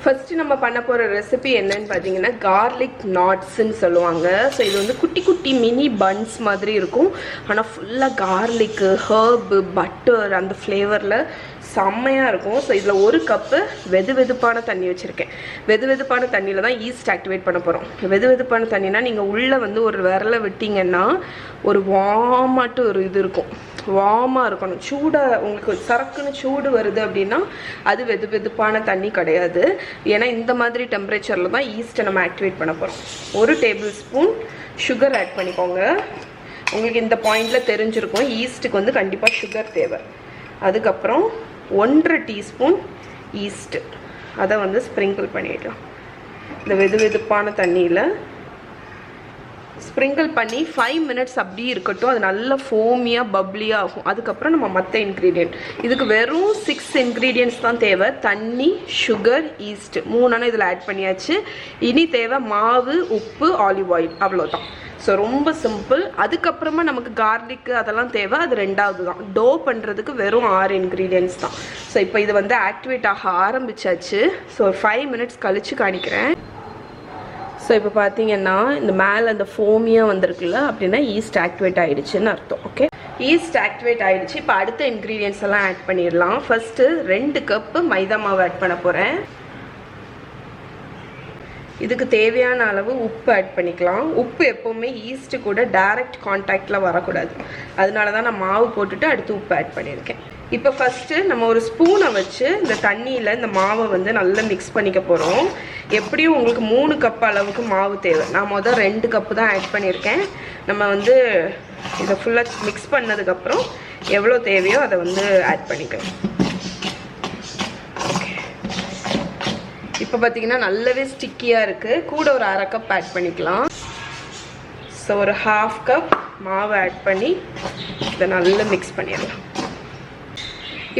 First நம்ம பண்ண போகிற ரெசிபி என்னன்னு பார்த்தீங்கன்னா கார்லிக் நாட்ஸ்ன்னு சொல்லுவாங்க. ஸோ இது வந்து குட்டி குட்டி மினி பன்ஸ் மாதிரி இருக்கும். ஆனால் ஃபுல்லாக கார்லிக்கு, ஹர்பு, பட்டர் அந்த ஃப்ளேவரில் செம்மையாக இருக்கும். ஸோ இதில் ஒரு கப்பு வெதுவெதுப்பான தண்ணி வச்சுருக்கேன். வெதுவெதுப்பான தண்ணியில் தான் ஈஸ்ட் ஆக்டிவேட் பண்ண போகிறோம். வெதுவெதுப்பான தண்ணினா நீங்கள் உள்ளே வந்து ஒரு விரலை விட்டிங்கன்னா ஒரு வார்மாட்டு ஒரு இது இருக்கும், வார்மாக இருக்கணும். சூடாக உங்களுக்கு சரக்குன்னு சூடு வருது அப்படின்னா அது வெதுவெதுப்பான தண்ணி கிடையாது. ஏன்னா இந்த மாதிரி டெம்பரேச்சரில் தான் ஈஸ்ட்டை நம்ம ஆக்டிவேட் பண்ண போகிறோம். 1 டேபிள் ஸ்பூன் சுகர் ஆட் பண்ணிக்கோங்க. உங்களுக்கு இந்த பாயிண்டில் தெரிஞ்சிருக்கும் ஈஸ்ட்டுக்கு வந்து கண்டிப்பாக சுகர் தேவை. அதுக்கப்புறம் 1.5 டீஸ்பூன் ஈஸ்ட்டு, அதை வந்து ஸ்ப்ரிங்கிள் பண்ணிடலாம். இந்த வெதுவெதுப்பான தண்ணியில் ஸ்ப்ரிங்கிள் பண்ணி 5 மினிட்ஸ் அப்படியே இருக்கட்டும். அது நல்ல ஃபோமியாக பப்ளியாக ஆகும். அதுக்கப்புறம் நம்ம மற்ற இன்க்ரீடியன்ட், இதுக்கு வெறும் 6 இன்க்ரீடியன்ட்ஸ் தான் தேவை. தண்ணி, சுகர், ஈஸ்ட் 3 இதில் ஆட் பண்ணியாச்சு. இனி தேவை மாவு, உப்பு, ஆலிவ் ஆயில், அவ்வளோதான். ஸோ ரொம்ப சிம்பிள். அதுக்கப்புறமா நமக்கு கார்லிக்கு அதெல்லாம் தேவை, அது ரெண்டாவது தான். டோ பண்ணுறதுக்கு வெறும் 6 இன்க்ரீடியன்ட்ஸ் தான். ஸோ இப்போ இது வந்து ஆக்டிவேட் ஆக ஆரம்பிச்சாச்சு. ஸோ 5 மினிட்ஸ் கழித்து காணிக்கிறேன். ஸோ இப்போ பார்த்தீங்கன்னா இந்த மேலே அந்த ஃபோமியாக வந்திருக்குல்ல, அப்படின்னா ஈஸ்ட் ஆக்டிவேட் ஆகிடுச்சுன்னு அர்த்தம். ஓகே, ஈஸ்ட் ஆக்டிவேட் ஆகிடுச்சு. இப்போ அடுத்த இன்க்ரீடியன்ட்ஸ் எல்லாம் ஆட் பண்ணிடலாம். ஃபஸ்ட்டு 2 கப்பு மைதா மாவு ஆட் பண்ண போகிறேன். இதுக்கு தேவையான அளவு உப்பு ஆட் பண்ணிக்கலாம். உப்பு எப்போவுமே ஈஸ்ட்டு கூட டைரக்ட் கான்டாக்டில் வரக்கூடாது. அதனால தான் நான் மாவு போட்டுட்டு அடுத்து உப்பு ஆட் பண்ணியிருக்கேன். இப்போ ஃபஸ்ட்டு நம்ம ஒரு ஸ்பூனை வச்சு இந்த தண்ணியில் இந்த மாவை வந்து நல்லா மிக்ஸ் பண்ணிக்க போகிறோம். எப்படியும் உங்களுக்கு 3 கப் அளவுக்கு மாவு தேவை. நான் முதல் 2 கப்பு தான் ஆட் பண்ணியிருக்கேன். நம்ம வந்து இதை ஃபுல்லாக மிக்ஸ் பண்ணதுக்கப்புறம் எவ்வளோ தேவையோ அதை வந்து ஆட் பண்ணிக்கலாம். இப்போ பார்த்தீங்கன்னா நல்லாவே ஸ்டிக்கியாக இருக்குது. கூட ஒரு 1/2 கப் ஆட் பண்ணிக்கலாம். ஸோ ஒரு 1/2 கப் மாவு ஆட் பண்ணி இதை நல்லா மிக்ஸ் பண்ணிடலாம்.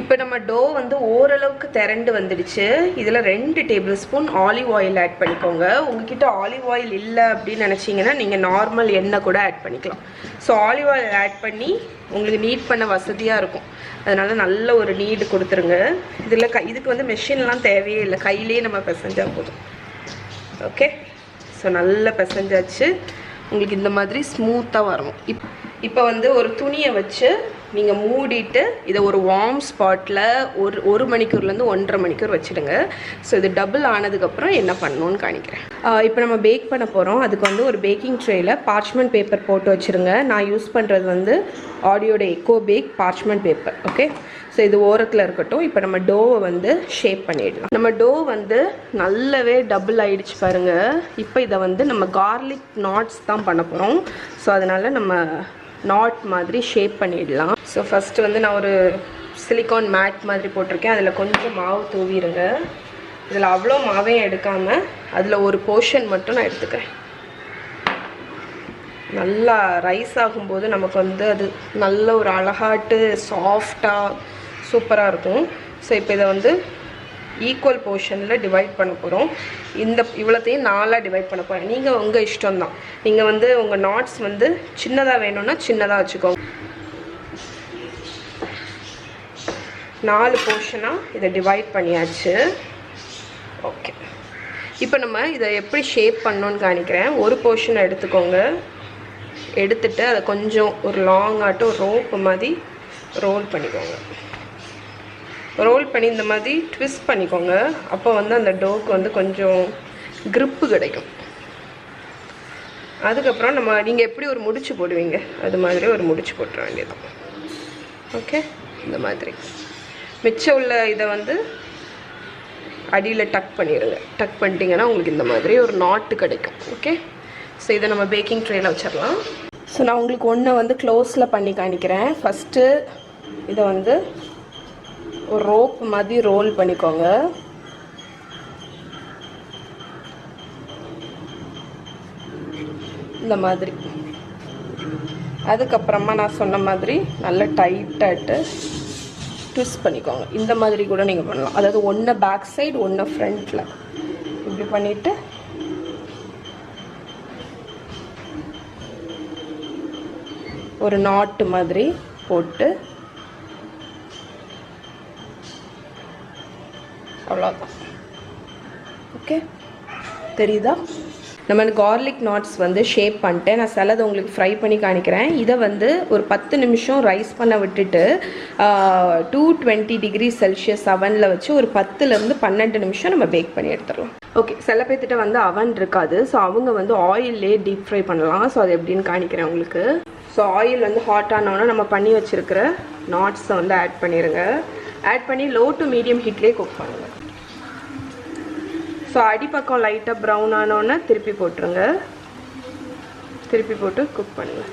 இப்போ நம்ம டோ வந்து ஓரளவுக்கு திரண்டு வந்துடுச்சு. இதில் 2 table spoon olive oil add பண்ணிக்கோங்க. உங்ககிட்ட ஆலிவ் ஆயில் இல்லை அப்படின்னு நினச்சிங்கன்னா நீங்கள் நார்மல் எண்ணெய் கூட ஆட் பண்ணிக்கலாம். ஸோ ஆலிவ் ஆயில் ஆட் பண்ணி உங்களுக்கு நீட் பண்ண வசதியாக இருக்கும். அதனால் நல்ல ஒரு நீடு கொடுத்துருங்க. இதில் இதுக்கு வந்து மெஷின்லாம் தேவையே இல்லை, கையிலே நம்ம பிசைஞ்சால் போதும். ஓகே, ஸோ நல்லா பிசைஞ்சாச்சு. உங்களுக்கு இந்த மாதிரி ஸ்மூத்தாக வரணும். இப்போ வந்து ஒரு துணியை வச்சு நீங்கள் மூடிட்டு இதை ஒரு வார்ம் ஸ்பாட்டில் ஒரு மணிக்கூர்லேருந்து 1.5 மணிக்கூர் வச்சுடுங்க. ஸோ இது டபுள் ஆனதுக்கப்புறம் என்ன பண்ணணும்னு காணிக்கிறேன். இப்போ நம்ம பேக் பண்ண போகிறோம். அதுக்கு வந்து ஒரு பேக்கிங் ட்ரேயில் பார்ச்மெண்ட் பேப்பர் போட்டு வச்சுருங்க. நான் யூஸ் பண்ணுறது வந்து ஆடியோட eco pack parchment paper. Okay, so இது ஓரத்தில் இருக்கட்டும். இப்போ நம்ம டோவை வந்து ஷேப் பண்ணிடலாம். நம்ம டோ வந்து நல்லாவே டபுள் ஆகிடுச்சு பாருங்கள். இப்போ இதை வந்து நம்ம கார்லிக் நாட்ஸ் தான் பண்ண போகிறோம். ஸோ அதனால் நம்ம நாட் மாதிரி ஷேப் பண்ணிடலாம். ஸோ ஃபஸ்ட்டு வந்து நான் ஒரு சிலிக்கான் மேட் மாதிரி போட்டிருக்கேன். அதில் கொஞ்சம் மாவு தூவிடுங்க. இதில் அவ்வளோ மாவையும் எடுக்காமல் அதில் ஒரு போர்ஷன் மட்டும் நான் எடுத்துக்கிறேன். நல்லா ரைஸ் ஆகும்போது நமக்கு வந்து அது நல்ல ஒரு அழகாட்டு சாஃப்டாக சூப்பராக இருக்கும். ஸோ இப்போ இதை வந்து ஈக்குவல் போர்ஷனில் டிவைட் பண்ண போகிறோம். இவ்வளோத்தையும் 4ஆக டிவைட் பண்ண போகிறேன். நீங்கள் உங்கள் இஷ்டம்தான். நீங்கள் வந்து உங்கள் நாட்ஸ் வந்து சின்னதாக வேணும்னா சின்னதாக வச்சுக்கோங்க. 4 போர்ஷனாக இதை டிவைட் பண்ணியாச்சு. ஓகே, இப்போ நம்ம இதை எப்படி ஷேப் பண்ணணுன்னு காணிக்கிறேன். ஒரு போர்ஷனை எடுத்துக்கோங்க. எடுத்துட்டு அதை கொஞ்சம் ஒரு லாங்காட்டு ஒரு ரோப்பு மாதிரி ரோல் பண்ணிக்கோங்க. ரோல் பண்ணி இந்த மாதிரி ட்விஸ்ட் பண்ணிக்கோங்க. அப்போ வந்து அந்த டோக்கு வந்து கொஞ்சம் க்ரிப்பு கிடைக்கும். அதுக்கப்புறம் நீங்கள் எப்படி ஒரு முடிச்சு போடுவீங்க அது மாதிரி ஒரு முடிச்சு போட்டுற வேண்டியதான். ஓகே, இந்த மாதிரி மிச்சம் உள்ள இதை வந்து அடியில் டக் பண்ணிடுங்க. டக் பண்ணிட்டீங்கன்னா உங்களுக்கு இந்த மாதிரி ஒரு நாட்டு கிடைக்கும். ஓகே, ஸோ இதை நம்ம பேக்கிங் ட்ரேயில் வச்சிடலாம். ஸோ நான் உங்களுக்கு ஒன்று வந்து க்ளோஸில் பண்ணி காணிக்கிறேன். ஃபஸ்ட்டு இதை வந்து ஒரு ரோப் மாதிரி ரோல் பண்ணிக்கோங்க. இந்த மாதிரி. அதுக்கப்புறமா நான் சொன்ன மாதிரி நல்லா டைட்டாகிட்டு ட்விஸ்ட் பண்ணிக்கோங்க. இந்த மாதிரி கூட நீங்கள் பண்ணலாம். அதாவது ஒன்று பேக் சைடு ஒன்று ஃப்ரண்ட்டில் இப்படி பண்ணிவிட்டு ஒரு நாட்டு மாதிரி போட்டு அவ்வளோதான். ஓகே, தெரியுதா? நம்ம கார்லிக் நாட்ஸ் வந்து ஷேப் பண்ணிட்டேன். நான் சிலது உங்களுக்கு ஃப்ரை பண்ணி காணிக்கிறேன். இதை வந்து ஒரு 10 நிமிஷம் ரைஸ் பண்ண விட்டுட்டு 220 டிகிரி செல்சியஸ் அவனில் வச்சு ஒரு 10லேருந்து 12 நிமிஷம் நம்ம பேக் பண்ணி எடுத்துடலாம். ஓகே, சில பேர்த்திட்ட வந்து அவன் இருக்காது. ஸோ அவங்க வந்து ஆயிலே டீப் ஃப்ரை பண்ணலாம். ஸோ அது எப்படின்னு காணிக்கிறேன் உங்களுக்கு. ஸோ ஆயில் வந்து ஹாட் ஆனோன்னா நம்ம பண்ணி வச்சுருக்கிற நாட்ஸை வந்து ஆட் பண்ணிடுங்க. ஆட் பண்ணி லோ டு மீடியம் ஹீட்லேயே குக் பண்ணுங்கள். ஸோ அடிப்பக்கம் லைட்டாக ப்ரௌன் ஆனோன்னா திருப்பி போட்டுருங்க. திருப்பி போட்டு குக் பண்ணுங்கள்.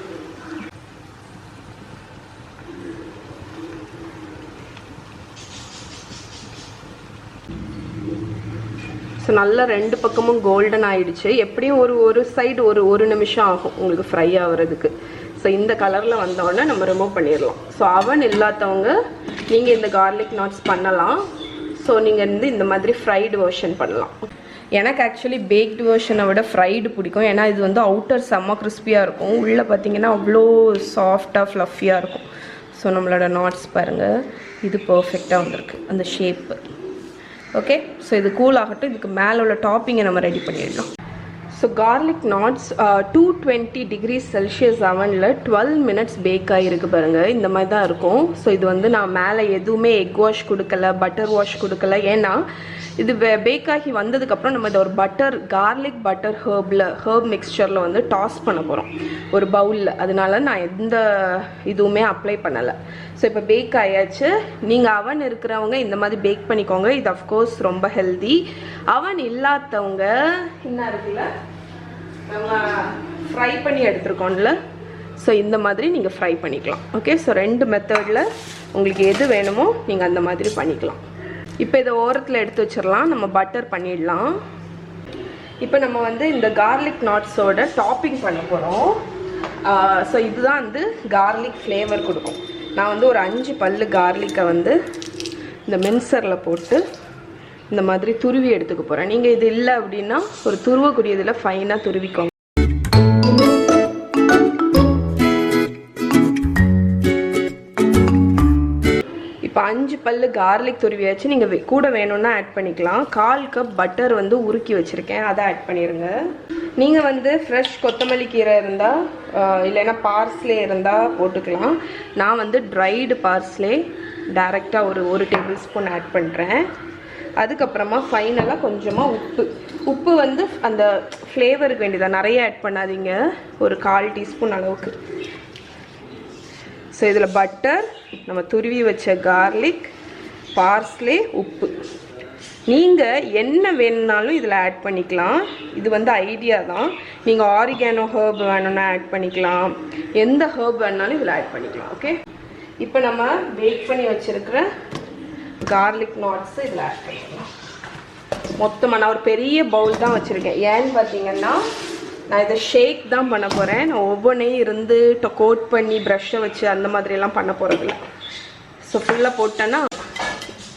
ஸோ நல்லா 2 பக்கமும் கோல்டன் ஆகிடுச்சு. எப்படியும் ஒரு சைடு ஒரு நிமிஷம் ஆகும் உங்களுக்கு ஃப்ரை ஆகிறதுக்கு. ஸோ இந்த கலரில் வந்தோடனே நம்ம ரிமூவ் பண்ணிடலாம். ஸோ அவன் இல்லாதவங்க நீங்கள் இந்த கார்லிக் நாட்ஸ் பண்ணலாம். ஸோ நீங்கள் வந்து இந்த மாதிரி ஃப்ரைடு வெர்ஷன் பண்ணலாம். எனக்கு ஆக்சுவலி பேக்டு வெர்ஷனை விட ஃப்ரைடு பிடிக்கும். ஏன்னா இது வந்து அவுட்டர் செம்ம கிறிஸ்பியாக இருக்கும், உள்ளே பார்த்தீங்கன்னா அவ்வளோ சாஃப்டாக ஃப்ளஃபியாக இருக்கும். ஸோ நம்மளோட நாட்ஸ் பாருங்கள், இது பர்ஃபெக்டாக வந்திருக்கு அந்த ஷேப்பு. ஓகே, ஸோ இது கூல் ஆகட்டும். இதுக்கு மேலே உள்ள டாப்பிங்கை நம்ம ரெடி பண்ணிடலாம். So garlic nuts 220 degree Celsius அவனில் 12 மினிட்ஸ் பேக் ஆகிருக்கு பாருங்கள். இந்த மாதிரி தான் இருக்கும். ஸோ இது வந்து நான் மேலே எதுவுமே எக் வாஷ் கொடுக்கல, பட்டர் வாஷ் கொடுக்கல. ஏன்னா இது பேக் ஆகி வந்ததுக்கப்புறம் நம்ம இதை ஒரு கார்லிக் பட்டர் ஹர்ப் மிக்ஸ்சரில் வந்து டாஸ் பண்ண போகிறோம் ஒரு பவுலில். அதனால நான் எந்த இதுவுமே அப்ளை பண்ணலை. ஸோ இப்போ பேக் ஆயாச்சு. நீங்கள் அவன் இருக்கிறவங்க இந்த மாதிரி பேக் பண்ணிக்கோங்க. இது அஃப்கோர்ஸ் ரொம்ப ஹெல்தி. அவன் இல்லாதவங்க என்ன இருக்குல்ல, நம்ம ஃப்ரை பண்ணி எடுத்துருக்கோம்ல, ஸோ இந்த மாதிரி நீங்கள் ஃப்ரை பண்ணிக்கலாம். ஓகே, ஸோ 2 மெத்தடில் உங்களுக்கு எது வேணுமோ நீங்கள் அந்த மாதிரி பண்ணிக்கலாம். இப்போ இதை ஓரத்தில் எடுத்து வச்சிடலாம். நம்ம பட்டர் பண்ணிடலாம். இப்போ நம்ம வந்து இந்த கார்லிக் நாட்ஸோட டாப்பிங் பண்ண போகிறோம். ஸோ இதுதான் வந்து கார்லிக் ஃப்ளேவர் கொடுக்கும். நான் வந்து ஒரு 5 பல்லு கார்லிக்கை வந்து இந்த மின்சரில் போட்டு இந்த மாதிரி துருவி எடுத்துக்க போகிறேன். நீங்கள் இது இல்லை அப்படின்னா ஒரு துருவக்கூடியதில் ஃபைனாக துருவிக்கோங்க. இப்போ 5 பல்லு கார்லிக் துருவியாச்சு. நீங்கள் கூட வேணும்னா ஆட் பண்ணிக்கலாம். 1/4 கப் பட்டர் வந்து உருக்கி வச்சுருக்கேன், அதை ஆட் பண்ணிடுங்க. நீங்கள் வந்து ஃப்ரெஷ் கொத்தமல்லி கீரை இருந்தால் இல்லைன்னா பார்ஸ்லே இருந்தால் போட்டுக்கலாம். நான் வந்து ட்ரைடு பார்ஸ்லே டைரெக்டாக ஒரு டேபிள் ஸ்பூன் ஆட் பண்ணுறேன். அதுக்கப்புறமா ஃபைனலாக கொஞ்சமாக உப்பு வந்து அந்த ஃப்ளேவருக்கு வேண்டியதான், நிறைய ஆட் பண்ணாதீங்க, ஒரு 1/4 டீஸ்பூன் அளவுக்கு. ஸோ இதில் பட்டர், நம்ம துருவி வச்ச கார்லிக், பார்ஸ்லே, உப்பு. நீங்கள் என்ன வேணுனாலும் இதில் ஆட் பண்ணிக்கலாம். இது வந்து ஐடியா தான். நீங்கள் ஆரிகானோ ஹர்ப் வேணும்னா ஆட் பண்ணிக்கலாம், எந்த ஹர்ப் வேணுனாலும் இதில் ஆட் பண்ணிக்கலாம். ஓகே, இப்போ நம்ம பேக் பண்ணி வச்சுருக்கிற கார்லிக் நாட்ஸு இதில் ஆட் பண்ணிக்கலாம். மொத்தமாக நான் ஒரு பெரிய பவுல் தான் வச்சுருக்கேன். ஏன்னு பார்த்தீங்கன்னா நான் இதை ஷேக் தான் பண்ண போகிறேன். நான் ஒவ்வொன்றையும் இருந்து கோட் பண்ணி ப்ரஷ்ஷை வச்சு அந்த மாதிரிலாம் பண்ண போகிறதில்ல. ஸோ ஃபுல்லாக போட்டேன்னா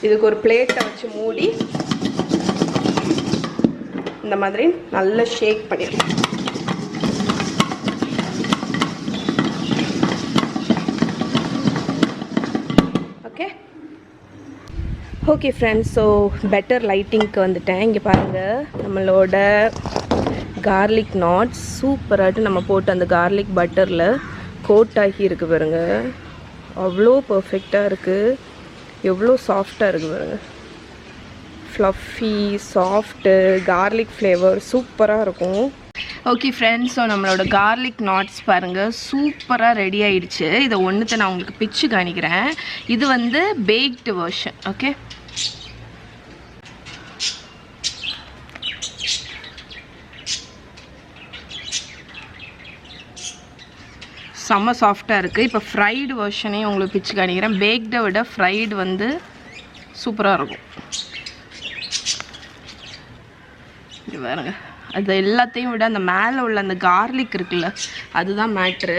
இதுக்கு ஒரு பிளேட்டை வச்சு மூடி இந்த மாதிரி நல்லா ஷேக் பண்ணிடலாம். Okay okay friends, so better லைட்டிங்க்கு வந்துட்டேன். இங்கே பாருங்கள், நம்மளோட கார்லிக் நாட்ஸ் சூப்பராகிட்டு நம்ம போட்டு அந்த கார்லிக் பட்டரில் கோட் ஆகி இருக்குது பாருங்க. அவ்வளோ பர்ஃபெக்டாக இருக்குது, எவ்வளோ சாஃப்டாக இருக்குது பாருங்க. ஃப்ளஃபி சாஃப்ட்டு கார்லிக் ஃப்ளேவர் சூப்பராக இருக்கும். ஓகே ஃப்ரெண்ட்ஸ், ஸோ நம்மளோட கார்லிக் நாட்ஸ் பாருங்கள் சூப்பராக ரெடி ஆகிடுச்சு. இதை ஒன்றுத்தை நான் உங்களுக்கு பிச்சு காணிக்கிறேன். இது வந்து பேக்டு வெர்ஷன். ஓகே, செம்ம சாஃப்டாக இருக்குது. இப்போ ஃப்ரைடு வெர்ஷனையும் உங்களுக்கு பிச்சு காணிக்கிறேன். பேக்டை விட ஃப்ரைடு வந்து சூப்பராக இருக்கும். இது பாருங்க, அது எல்லாத்தையும் விட அந்த மேலே உள்ள அந்த கார்லிக் இருக்குல்ல, அதுதான் மேட்ரு.